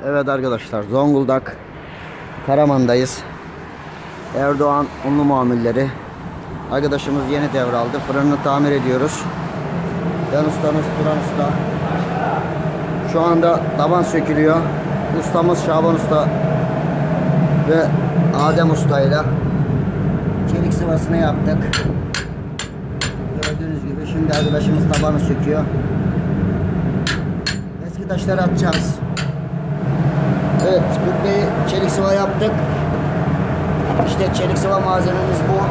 Evet arkadaşlar, Zonguldak Karaman'dayız. Erdoğan unlu muamilleri. Arkadaşımız yeni devraldı. Fırını tamir ediyoruz. Ben ustamız Turan Usta. Şu anda taban sökülüyor. Ustamız Şaban Usta ve Adem Usta ile çelik sıvasını yaptık. Gördüğünüz gibi şimdi arkadaşımız tabanı söküyor. Eski taşları atacağız. Evet, kubbeyi çelik sıva yaptık. İşte çelik sıva malzememiz bu.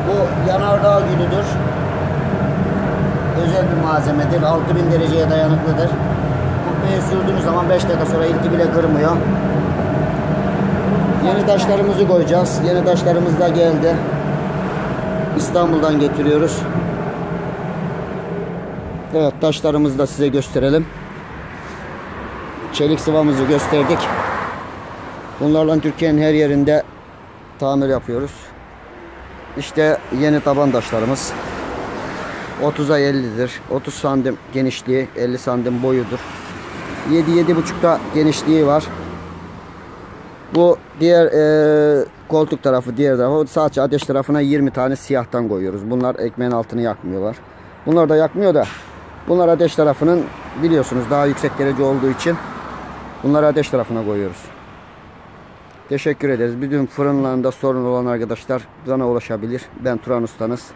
Bu yanardağ gülüdür. Özel bir malzemedir. 6000 dereceye dayanıklıdır. Kubbeye sürdüğünüz zaman 5 dakika sonra ilki bile kırmıyor. Yeni taşlarımızı koyacağız. Yeni taşlarımız da geldi. İstanbul'dan getiriyoruz. Evet, taşlarımızı da size gösterelim. Çelik sıvamızı gösterdik. Bunlarla Türkiye'nin her yerinde tamir yapıyoruz. İşte yeni taban taşlarımız. 30'a 50'dir. 30 santim genişliği, 50 santim boyudur. 7-7,5'da genişliği var. Bu diğer koltuk tarafı, diğer tarafı. Sadece ateş tarafına 20 tane siyahtan koyuyoruz. Bunlar ekmeğin altını yakmıyorlar. Bunlar da yakmıyor da. Bunlar ateş tarafının, biliyorsunuz, daha yüksek derece olduğu için bunları ateş tarafına koyuyoruz. Teşekkür ederiz. Bütün fırınlarında sorun olan arkadaşlar bana ulaşabilir. Ben Turan Ustanız.